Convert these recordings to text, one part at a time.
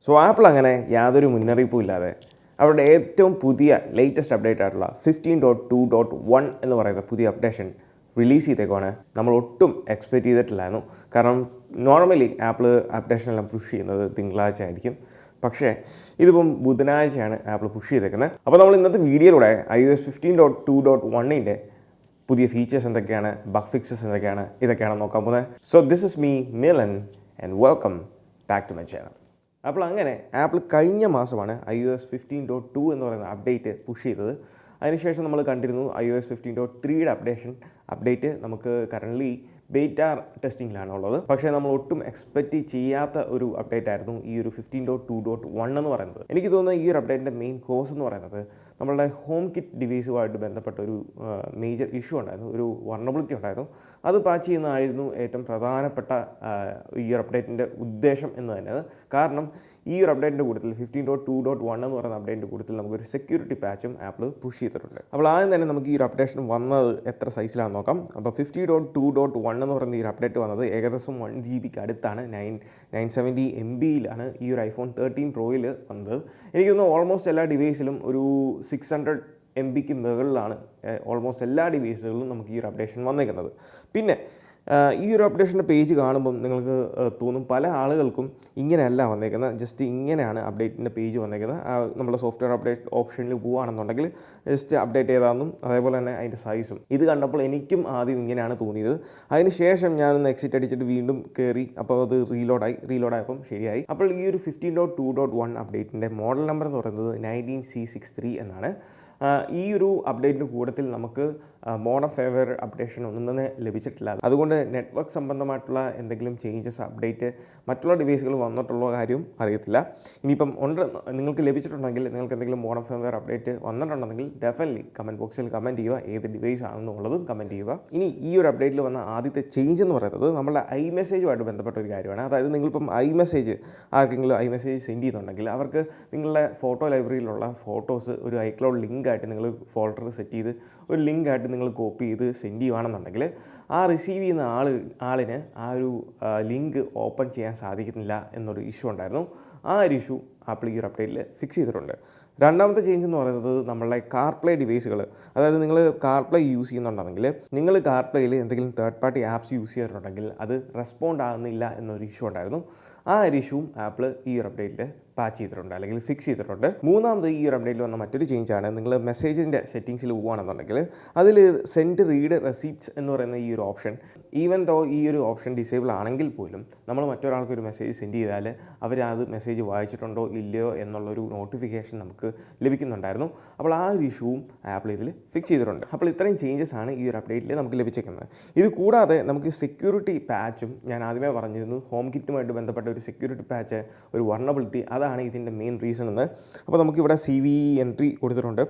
So apple അങ്ങനെ യാതൊരു മുന്നറിയിപ്പും ഇല്ലാതെ അവരുടെ ഏറ്റവും പുതിയ ലേറ്റസ്റ്റ് അപ്ഡേറ്റ് ആയിട്ടുള്ള 15.2.1 എന്ന് പറയുന്ന പുതിയ അപ്ഡേഷൻ റിലീസ് ചെയ്തേക്കുവാണ്. നമ്മൾ ഒട്ടും എക്സ്പെക്റ്റ് ചെയ്തിട്ടില്ലായിരുന്നു. കാരണം നോർമലി ആപ്പിൾ അപ്ഡേഷനെല്ലാം പുഷ് ചെയ്യുന്നത് തിങ്കളാഴ്ച ആയിരിക്കും. പക്ഷേ ഇതിപ്പം ബുധനാഴ്ചയാണ് ആപ്പിൾ പുഷ് ചെയ്തേക്കുന്നത്. അപ്പോൾ നമ്മൾ ഇന്നത്തെ വീഡിയോയിലൂടെ iOS 15.2.1ൻ്റെ പുതിയ ഫീച്ചേഴ്സ് എന്തൊക്കെയാണ്, ബഗ് ഫിക്സസ് എന്തൊക്കെയാണ്, ഇതൊക്കെയാണ് നോക്കാൻ പോകുന്നത്. So this is me Milan and welcome back to my channel. അപ്പോൾ അങ്ങനെ ആപ്പിൾ കഴിഞ്ഞ മാസമാണ് iOS 15.2 എന്ന് പറയുന്ന അപ്ഡേറ്റ് പുഷ് ചെയ്തത്. അതിനുശേഷം നമ്മൾ കണ്ടിരുന്നു iOS 15.3യുടെ അപ്ഡേറ്റ് നമുക്ക് കറൻ്റ്ലി ബീറ്റ ടെസ്റ്റിങ്ങിലാണ് ഉള്ളത്. പക്ഷേ നമ്മൾ ഒട്ടും എക്സ്പെക്റ്റ് ചെയ്യാത്ത ഒരു അപ്ഡേറ്റ് ആയിരുന്നു ഈ ഒരു 15.2.1 എന്ന് പറയുന്നത്. എനിക്ക് തോന്നുന്നത് ഈ ഒരു അപ്ഡേറ്റിൻ്റെ മെയിൻ കോസ് എന്ന് പറയുന്നത് നമ്മളുടെ ഹോം കിറ്റ് ഡിവൈസുമായിട്ട് ബന്ധപ്പെട്ട ഒരു മേജർ ഇഷ്യൂ ഉണ്ടായിരുന്നു, ഒരു വൾനറബിലിറ്റി ഉണ്ടായിരുന്നു. അത് പാച്ച് ചെയ്യുന്നതായിരുന്നു ഏറ്റവും പ്രധാനപ്പെട്ട ഈ ഒരു അപ്ഡേറ്റിൻ്റെ ഉദ്ദേശം എന്ന് തന്നെ. കാരണം ഈ ഒരു അപ്ഡേറ്റിൻ്റെ കൂട്ടത്തിൽ 15.2.1 എന്ന് പറയുന്ന അപ്ഡേറ്റിൻ്റെ കൂട്ടത്തിൽ നമുക്കൊരു സെക്യൂരിറ്റി പാച്ചും ആപ്പിൾ പുഷ് ചെയ്തിട്ടുണ്ട്. അപ്പോൾ ആദ്യം തന്നെ നമുക്ക് ഈ ഒരു അപ്ഡേഷൻ വന്നത് എത്ര സൈസിലാണെന്ന് നോക്കാം. അപ്പോൾ 50.2.1 എന്ന് പറയുന്ന ഈ ഒരു അപ്ഡേറ്റ് വന്നത് ഏകദേശം 1 GB അടുത്താണ്. 970 MBയിലാണ് ഈ ഒരു iPhone 13 Proയിൽ വന്നത്. എനിക്ക് തോന്നുന്നു ഓൾമോസ്റ്റ് എല്ലാ ഡിവൈസിലും ഒരു 600 MBക്ക് മുകളിലാണ് ഓൾമോസ്റ്റ് എല്ലാ ഡിവൈസുകളിലും നമുക്ക് ഈ ഒരു അപ്ഡേഷൻ വന്നേക്കുന്നത്. പിന്നെ ഈ ഒരു അപ്ഡേഷൻ്റെ പേജ് കാണുമ്പം നിങ്ങൾക്ക് തോന്നും പല ആളുകൾക്കും ഇങ്ങനെയല്ല വന്നേക്കുന്നത്, ജസ്റ്റ് ഇങ്ങനെയാണ് അപ്ഡേറ്റിൻ്റെ പേജ് വന്നേക്കുന്നത്. നമ്മുടെ സോഫ്റ്റ്വെയർ അപ്ഡേറ്റ് ഓപ്ഷനിൽ പോവുകയാണെന്നുണ്ടെങ്കിൽ ജസ്റ്റ് അപ്ഡേറ്റ് ചെയ്താന്നും അതേപോലെ തന്നെ അതിൻ്റെ സൈസും ഇത് കണ്ടപ്പോൾ എനിക്കും ആദ്യം ഇങ്ങനെയാണ് തോന്നിയത്. അതിന് ശേഷം ഞാനൊന്ന് എക്സിറ്റ് അടിച്ചിട്ട് വീണ്ടും കയറി, അപ്പോൾ അത് റീലോഡായപ്പം ശരിയായി. അപ്പോൾ ഈ ഒരു 15.2.1 അപ്ഡേറ്റിൻ്റെ മോഡൽ നമ്പർ എന്ന് പറയുന്നത് 19C63 എന്നാണ്. ഈ ഒരു അപ്ഡേറ്റിൻ്റെ കൂട്ടത്തിൽ നമുക്ക് മോഡ് ഓഫ് ഫേവർ അപ്ഡേഷൻ ഒന്നും തന്നെ ലഭിച്ചിട്ടില്ല. അതുകൊണ്ട് നെറ്റ്വർക്ക് സംബന്ധമായിട്ടുള്ള എന്തെങ്കിലും ചേഞ്ചസ് അപ്ഡേറ്റ് മറ്റുള്ള ഡിവൈസുകൾ വന്നിട്ടുള്ള കാര്യം അറിയത്തില്ല. ഇനിയിപ്പം നിങ്ങൾക്ക് ലഭിച്ചിട്ടുണ്ടെങ്കിൽ, നിങ്ങൾക്ക് എന്തെങ്കിലും മോഡ് ഓഫ് ഫേവർ അപ്ഡേറ്റ് വന്നിട്ടുണ്ടെങ്കിൽ ഡെഫിനറ്റ്ലി കമൻറ്റ് ബോക്സിൽ കമൻറ്റ് ചെയ്യുക, ഏത് ഡിവൈസ് ആണെന്നുള്ളതും കമൻറ്റ് ചെയ്യുക. ഇനി ഈ ഒരു അപ്ഡേറ്റിൽ വന്ന ആദ്യത്തെ ചേഞ്ച് എന്ന് പറയുന്നത് നമ്മുടെ iMessageുമായിട്ട് ബന്ധപ്പെട്ട ഒരു കാര്യമാണ്. അതായത് നിങ്ങളിപ്പം ആർക്കെങ്കിലും iMessage സെൻഡ് ചെയ്യുന്നുണ്ടെങ്കിൽ അവർക്ക് നിങ്ങളുടെ ഫോട്ടോ ലൈബ്രറിയിലുള്ള ഫോട്ടോസ് ഒരു iCloud ലിങ്കായിട്ട് നിങ്ങൾ ഫോൾഡർ സെറ്റ് ചെയ്ത് ഒരു ലിങ്കായിട്ട് നിങ്ങൾ കോപ്പി ചെയ്ത് സെൻഡ് ചെയ്യുകയാണെന്നുണ്ടെങ്കിൽ ആ റിസീവ് ചെയ്യുന്ന ആളിന് ആ ഒരു ലിങ്ക് ഓപ്പൺ ചെയ്യാൻ സാധിക്കുന്നില്ല എന്നൊരു ഇഷ്യൂ ഉണ്ടായിരുന്നു. ആ ഒരു ഇഷ്യൂ ആപ്പിൾ ഈ ഒരു അപ്ഡേറ്റിൽ ഫിക്സ് ചെയ്തിട്ടുണ്ട്. രണ്ടാമത്തെ ചേഞ്ച് എന്ന് പറയുന്നത് നമ്മളുടെ CarPlay ഡിവൈസുകൾ, അതായത് നിങ്ങൾ CarPlay യൂസ് ചെയ്യുന്നുണ്ടെങ്കിൽ നിങ്ങൾ CarPlayയിൽ എന്തെങ്കിലും തേർഡ് പാർട്ടി ആപ്സ് യൂസ് ചെയ്തിട്ടുണ്ടെങ്കിൽ അത് റെസ്പോണ്ട് ആകുന്നില്ല എന്നൊരു ഇഷ്യൂ ഉണ്ടായിരുന്നു. ആ ഒരു ഇഷ്യൂവും ആപ്പിൾ ഈ ഒരു അപ്ഡേറ്റിൽ പാച്ച് ചെയ്തിട്ടുണ്ട്, അല്ലെങ്കിൽ ഫിക്സ് ചെയ്തിട്ടുണ്ട്. മൂന്നാമത് ഈ ഒരു അപ്ഡേറ്റിൽ വന്ന മറ്റൊരു ചേഞ്ചാണ്, നിങ്ങൾ മെസ്സേജിൻ്റെ സെറ്റിങ്സിൽ പോവുകയാണെന്നുണ്ടെങ്കിൽ അതിൽ സെൻഡ് റീഡ് റെസിപ്റ്റ്സ് എന്ന് പറയുന്ന ഈ ഒരു ഓപ്ഷൻ, ഈവൻ ദോ ഈ ഒരു ഓപ്ഷൻ ഡിസേബിൾ ആണെങ്കിൽ പോലും നമ്മൾ മറ്റൊരാൾക്കൊരു മെസ്സേജ് സെൻഡ് ചെയ്താൽ അവർ അത് മെസ്സേജ് വായിച്ചിട്ടുണ്ടോ ഇല്ലയോ എന്നുള്ളൊരു നോട്ടിഫിക്കേഷൻ നമുക്ക് ലഭിക്കുന്നുണ്ടായിരുന്നു. അപ്പോൾ ആ ഒരു ഇഷ്യൂവും ആപ്പിൾ ഇതിൽ ഫിക്സ് ചെയ്തിട്ടുണ്ട്. അപ്പോൾ ഇത്രയും ചേഞ്ചസ് ആണ് ഈ ഒരു അപ്ഡേറ്റിൽ നമുക്ക് ലഭിച്ചേക്കുന്നത്. ഇത് കൂടാതെ നമുക്ക് സെക്യൂരിറ്റി പാച്ചും, ഞാൻ ആദ്യമേ പറഞ്ഞിരുന്നു ഹോം കിറ്റുമായിട്ട് ബന്ധപ്പെട്ട ഒരു സെക്യൂരിറ്റി പാച്ച്, ഒരു വൾനറബിലിറ്റി, അതാണ് ഇതിൻ്റെ മെയിൻ റീസൺ എന്ന്. അപ്പോൾ നമുക്കിവിടെ CVE എൻട്രി കൊടുത്തിട്ടുണ്ട്,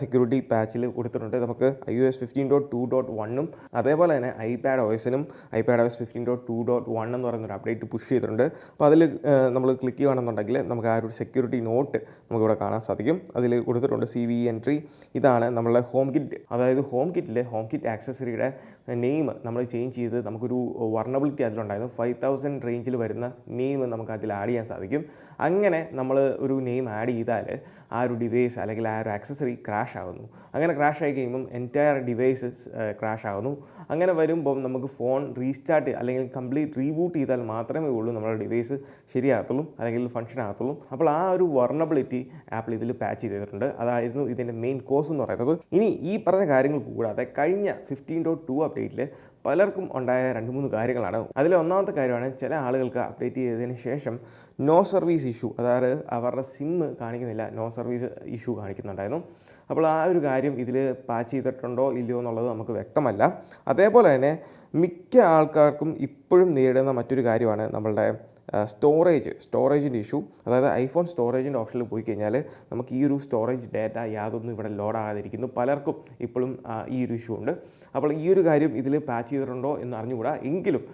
സെക്യൂരിറ്റി പാച്ചിൽ കൊടുത്തിട്ടുണ്ട്. നമുക്ക് iOS 15.2.1 അതേപോലെ തന്നെ iPadOSനും iPadOS 15.2.1 എന്ന് പറയുന്നൊരു അപ്ഡേറ്റ് പുഷ് ചെയ്തിട്ടുണ്ട്. അപ്പോൾ അതിൽ നമ്മൾ ക്ലിക്ക് ചെയ്യുകയാണെന്നുണ്ടെങ്കിൽ നമുക്ക് ആ ഒരു സെക്യൂരിറ്റി നോട്ട് നമുക്കിവിടെ കാണാൻ സാധിക്കും. അതിൽ കൊടുത്തിട്ടുണ്ട് CVE എൻട്രി. ഇതാണ് നമ്മളുടെ ഹോം കിറ്റ്, അതായത് ഹോം കിറ്റ് ആക്സസറിയുടെ നെയിം നമ്മൾ ചേഞ്ച് ചെയ്ത് നമുക്കൊരു വൾനറബിലിറ്റി അതിലുണ്ടായിരുന്നു. 5000 റേഞ്ചിൽ വരുന്ന നെയിം നമുക്ക് അതിൽ ആഡ് ചെയ്യാൻ സാധിക്കും. അങ്ങനെ നമ്മൾ ഒരു നെയിം ആഡ് ചെയ്താൽ ആ ഒരു ഡിവൈസ് അല്ലെങ്കിൽ ആ ഒരു ആക്സസറി ക്രാഷ് ആകുന്നു. അങ്ങനെ ക്രാഷ് ആയി കഴിയുമ്പം എൻറ്റയർ ഡിവൈസ് ക്രാഷ് ആകുന്നു. അങ്ങനെ വരുമ്പം നമുക്ക് ഫോൺ റീസ്റ്റാർട്ട് അല്ലെങ്കിൽ കംപ്ലീറ്റ് റീബൂട്ട് ചെയ്താൽ മാത്രമേ ഉള്ളൂ നമ്മുടെ ഡിവൈസ് ശരിയാകത്തുള്ളൂ അല്ലെങ്കിൽ ഫംഗ്ഷൻ ആകത്തുള്ളൂ. അപ്പോൾ ആ ഒരു വൾനറബിലിറ്റി ആപ്പിൾ ഇതിൽ പാച്ച് ചെയ്തിട്ടുണ്ട്. അതായിരുന്നു ഇതിൻ്റെ മെയിൻ കോസ് എന്ന് പറയുന്നത്. ഇനി ഈ പറഞ്ഞ കാര്യങ്ങൾ കൂടാതെ കഴിഞ്ഞ 15.2 അപ്ഡേറ്റിൽ പലർക്കും ഉണ്ടായ 2-3 കാര്യങ്ങളാണ്. അതിൽ ഒന്നാമത്തെ കാര്യമാണ്, ചില ആളുകൾക്ക് അപ്ഡേറ്റ് ചെയ്തതിന് ശേഷം നോ സർവീസ് ഇഷ്യൂ, അതായത് അവരുടെ സിം കാണിക്കുന്നില്ല, നോ സർവീസ് ഇഷ്യൂ കാണിക്കുന്നുണ്ടായിരുന്നു. അപ്പോൾ ആ ഒരു കാര്യം ഇതിൽ പാച്ച് ചെയ്തിട്ടുണ്ടോ ഇല്ലയോ എന്നുള്ളത് നമുക്ക് വ്യക്തമല്ല. അതേപോലെ തന്നെ മിക്ക ആൾക്കാർക്കും ഇപ്പോഴും നേരിടുന്ന മറ്റൊരു കാര്യമാണ് നമ്മളുടെ സ്റ്റോറേജിൻ്റെ ഇഷ്യൂ. അതായത് ഐഫോൺ സ്റ്റോറേജിൻ്റെ ഓപ്ഷനിൽ പോയി കഴിഞ്ഞാൽ നമുക്ക് ഈ ഒരു സ്റ്റോറേജ് ഡാറ്റ യാതൊന്നും ഇവിടെ ലോഡാകാതിരിക്കുന്നു. പലർക്കും ഇപ്പോഴും ഈ ഒരു ഇഷ്യൂ ഉണ്ട്. അപ്പോൾ ഈ ഒരു കാര്യം ഇതിൽ പാച്ച് ചെയ്തിട്ടുണ്ടോ എന്ന് അറിഞ്ഞുകൂടാ. എങ്കിലും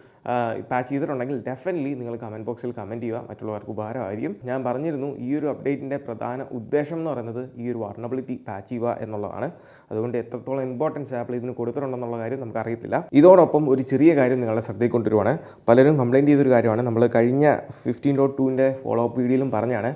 പാച്ച് ചെയ്തിട്ടുണ്ടെങ്കിൽ ഡെഫിനറ്റ്ലി നിങ്ങൾ കമൻറ്റ് ബോക്സിൽ കമൻറ്റ് ചെയ്യുക, മറ്റുള്ളവർക്ക് ഉപകാരമായിരിക്കും. ഞാൻ പറഞ്ഞിരുന്നു ഈ ഒരു അപ്ഡേറ്റിൻ്റെ പ്രധാന ഉദ്ദേശം എന്ന് പറയുന്നത് ഈ ഒരു വൾണറബിലിറ്റി പാച്ച് ചെയ്യുക എന്നുള്ളതാണ്. അതുകൊണ്ട് എത്രത്തോളം ഇമ്പോർട്ടൻസ് ആപ്പിൾ ഇതിന് കൊടുത്തിട്ടുണ്ടെന്നുള്ള കാര്യം നമുക്കറിയത്തില്ല. ഇതോടൊപ്പം ഒരു ചെറിയ കാര്യം നിങ്ങളുടെ ശ്രദ്ധയിൽ കൊണ്ടുവരുവാണ്. പലരും കംപ്ലയിൻറ്റ് ചെയ്തൊരു കാര്യമാണ്. നമ്മൾ കഴിഞ്ഞ 15.2ൻ്റെ ഫോളോ അപ്പ് വീഡിയോയിലും പറഞ്ഞാണ്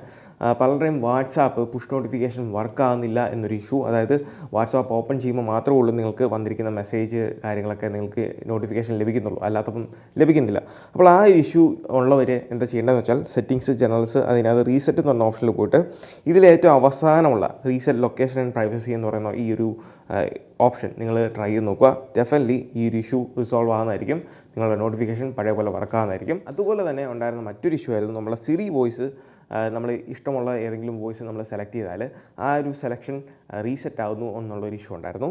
പലരുടെയും വാട്സാപ്പ് പുഷ് നോട്ടിഫിക്കേഷൻ വർക്ക് ആകുന്നില്ല എന്നൊരു ഇഷ്യൂ. അതായത് വാട്സാപ്പ് ഓപ്പൺ ചെയ്യുമ്പോൾ മാത്രമേ ഉള്ളൂ നിങ്ങൾക്ക് വന്നിരിക്കുന്ന മെസ്സേജ് കാര്യങ്ങളൊക്കെ നിങ്ങൾക്ക് നോട്ടിഫിക്കേഷൻ ലഭിക്കുന്നുള്ളൂ, അല്ലാത്തപ്പം ലഭിക്കുന്നില്ല. അപ്പോൾ ആ ഒരു ഇഷ്യൂ ഉള്ളവർ എന്താ ചെയ്യേണ്ടതെന്ന് വെച്ചാൽ സെറ്റിങ്സ്, ജനറൽസ്, അതിനകത്ത് റീസെറ്റ് എന്ന് പറഞ്ഞ ഓപ്ഷനിൽ പോയിട്ട് ഇതിലേറ്റവും അവസാനമുള്ള റീസെറ്റ് ലൊക്കേഷൻ ആൻഡ് പ്രൈവസി എന്ന് പറയുന്ന ഈ ഒരു ഓപ്ഷൻ നിങ്ങൾ ട്രൈ ചെയ്ത് നോക്കുക. ഡെഫിനറ്റ്ലി ഈ ഒരു ഇഷ്യൂ റിസോൾവ് ആകുന്നതായിരിക്കും, നിങ്ങളുടെ നോട്ടിഫിക്കേഷൻ പഴയ പോലെ വർക്കാകുന്നതായിരിക്കും. അതുപോലെ തന്നെ ഉണ്ടായിരുന്ന മറ്റൊരു ഇഷ്യൂ ആയിരുന്നു നമ്മളെ സിറി വോയിസ്. നമ്മൾ ഇഷ്ടമുള്ള ഏതെങ്കിലും വോയിസ് നമ്മൾ സെലക്ട് ചെയ്താൽ ആ ഒരു സെലക്ഷൻ റീസെറ്റ് ആകുന്നു എന്നുള്ളൊരു ഇഷ്യൂ ഉണ്ടായിരുന്നു.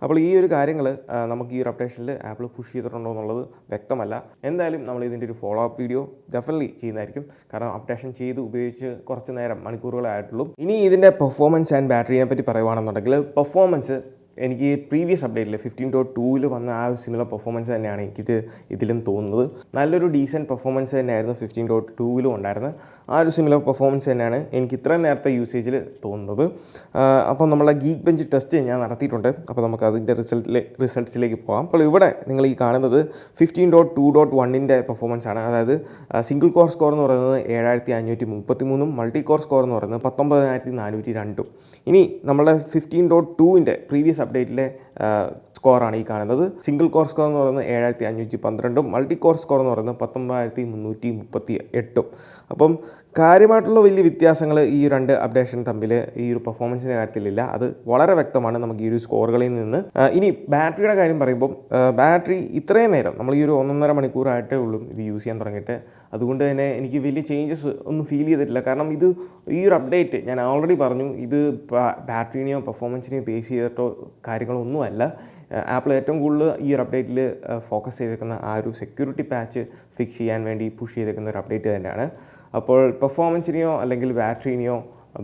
അപ്പോൾ ഈ ഒരു കാര്യങ്ങൾ നമുക്ക് ഈ ഒരു അപ്ഡേഷനിൽ ആപ്പിൾ പുഷ് ചെയ്തിട്ടുണ്ടോ എന്നുള്ളത് വ്യക്തമല്ല. എന്തായാലും നമ്മൾ ഇതിൻ്റെ ഒരു ഫോളോ അപ്പ് വീഡിയോ ഡെഫിനറ്റ്ലി ചെയ്യുന്നതായിരിക്കും. കാരണം അപ്ഡേഷൻ ചെയ്ത് ഉപയോഗിച്ച് കുറച്ച് നേരം മണിക്കൂറുകളേ ആയിട്ടുള്ളൂ. ഇനി ഇതിൻ്റെ പെർഫോമൻസ് ആൻഡ് ബാറ്ററിയെ പറ്റി പറയുകയാണെന്നുണ്ടെങ്കിൽ പെർഫോമൻസ് എനിക്ക് പ്രീവിയസ് അപ്ഡേറ്റിൽ 15.2ൽ വന്ന ആ ഒരു സിമിലർ പെർഫോമൻസ് തന്നെയാണ് ഇതിലും തോന്നുന്നത്. നല്ലൊരു ഡീസൻറ്റ് പെർഫോമൻസ് തന്നെയായിരുന്നു 15.2ലും ഉണ്ടായിരുന്നത്. ആ ഒരു സിമിലർ പെർഫോമൻസ് തന്നെയാണ് എനിക്ക് ഇത്രയും നേരത്തെ യൂസേജിൽ തോന്നുന്നത്. അപ്പോൾ നമ്മളെ ഗീക്ക് ബെഞ്ച് ടെസ്റ്റ് ഞാൻ നടത്തിയിട്ടുണ്ട്. അപ്പോൾ നമുക്ക് അതിൻ്റെ റിസൾട്ട്സിലേക്ക് പോകാം. അപ്പോൾ ഇവിടെ നിങ്ങൾ ഈ കാണുന്നത് 15.2.1ൻ്റെ പെർഫോമൻസ് ആണ്. അതായത് സിംഗിൾ കോർ സ്കോർ എന്ന് പറയുന്നത് 7533, മൾട്ടി കോർ സ്കോർ എന്ന് പറയുന്നത് 19402. ഇനി നമ്മുടെ 15.2ൻ്റെ പ്രീവിയസ് അപ്ഡേറ്റിലെ സ്കോറാണ് ഈ കാണുന്നത്. സിംഗിൾ കോർ സ്കോർ എന്ന് പറയുന്നത് 7512, മൾട്ടി കോർ സ്കോർ എന്ന് പറയുന്നത് 19338. അപ്പം കാര്യമായിട്ടുള്ള വലിയ വ്യത്യാസങ്ങൾ ഈ രണ്ട് അപ്ഡേഷൻ തമ്മിൽ ഈ ഒരു പെർഫോമൻസിൻ്റെ കാര്യത്തിലില്ല. അത് വളരെ വ്യക്തമാണ് നമുക്ക് ഈ ഒരു സ്കോറുകളിൽ നിന്ന്. ഇനി ബാറ്ററിയുടെ കാര്യം പറയുമ്പോൾ ബാറ്ററി ഇത്രയും നേരം നമ്മൾ ഈ ഒരു 1.5 മണിക്കൂറായിട്ടേ ഉള്ളൂ ഇത് യൂസ് ചെയ്യാൻ തുടങ്ങിയിട്ട്. അതുകൊണ്ട് തന്നെ എനിക്ക് വലിയ ചേഞ്ചസ് ഒന്നും ഫീൽ ചെയ്തിട്ടില്ല. കാരണം ഈ ഒരു അപ്ഡേറ്റ് ഞാൻ ഓൾറെഡി പറഞ്ഞു, ഇത് ബാറ്ററിനെയോ പെർഫോമൻസിനെയോ ബേസ് ചെയ്തിട്ടോ കാര്യങ്ങളൊന്നുമല്ല. ആപ്പിൾ ഏറ്റവും കൂടുതൽ ഈ ഒരു അപ്ഡേറ്റിൽ ഫോക്കസ് ചെയ്തിരിക്കുന്ന ആ ഒരു സെക്യൂരിറ്റി പാച്ച് ഫിക്സ് ചെയ്യാൻ വേണ്ടി പുഷ് ചെയ്തിരിക്കുന്ന ഒരു അപ്ഡേറ്റ് തന്നെയാണ്. അപ്പോൾ പെർഫോമൻസിനെയോ അല്ലെങ്കിൽ ബാറ്ററിനെയോ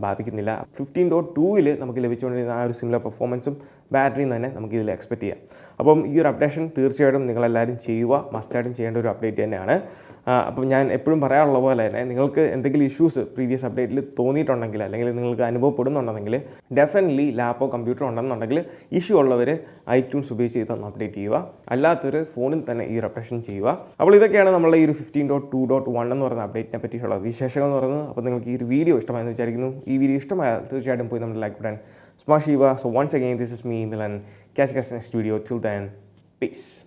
ബാധിക്കുന്നില്ല. 15.2ൽ നമുക്ക് ലഭിച്ചുകൊണ്ടിരുന്ന ആ ഒരു സിമിലർ പെർഫോമൻസും ബാറ്ററിയും തന്നെ നമുക്കിതിൽ എക്സ്പെക്റ്റ് ചെയ്യാം. അപ്പം ഈ ഒരു അപ്ഡേഷൻ തീർച്ചയായിട്ടും നിങ്ങളെല്ലാവരും ചെയ്യുക, മസ്റ്റായിട്ടും ചെയ്യേണ്ട ഒരു അപ്ഡേറ്റ് തന്നെയാണ്. അപ്പം ഞാൻ എപ്പോഴും പറയാറുള്ള പോലെ തന്നെ നിങ്ങൾക്ക് എന്തെങ്കിലും ഇഷ്യൂസ് പ്രീവിയസ് അപ്ഡേറ്റിൽ തോന്നിയിട്ടുണ്ടെങ്കിൽ അല്ലെങ്കിൽ നിങ്ങൾക്ക് അനുഭവപ്പെടുന്നുണ്ടെങ്കിൽ ഡെഫിനറ്റ്ലി ലാപ്പോ കമ്പ്യൂട്ടറോ ഉണ്ടെന്നുണ്ടെങ്കിൽ ഇഷ്യൂ ഉള്ളവർ ഐട്യൂൺസ് ഉപയോഗിച്ച് ഇതൊന്ന് അപ്ഡേറ്റ് ചെയ്യുക. അല്ലാത്തൊരു ഫോണിൽ തന്നെ ഈ ഒരു അപ്ഡേഷൻ ചെയ്യുക. അപ്പോൾ ഇതൊക്കെയാണ് നമ്മളെ ഈ ഒരു 15.2.1 എന്ന് പറയുന്ന അപ്ഡേറ്റിനെ പറ്റിയുള്ള വിശേഷങ്ങൾ എന്ന് പറയുന്നത്. അപ്പോൾ നിങ്ങൾക്ക് ഈ ഒരു വീഡിയോ ഇഷ്ടമായെന്ന് വിചാരിക്കുന്നു. ഈ വീഡിയോ ഇഷ്ടമായാൽ തീർച്ചയായിട്ടും പോയി നമ്മുടെ ലൈക്ക് ബട്ടൺ സ്മാഷ് ചെയ്യുക. So once again, this is me, Milan. Catch you guys next video. Till then, peace.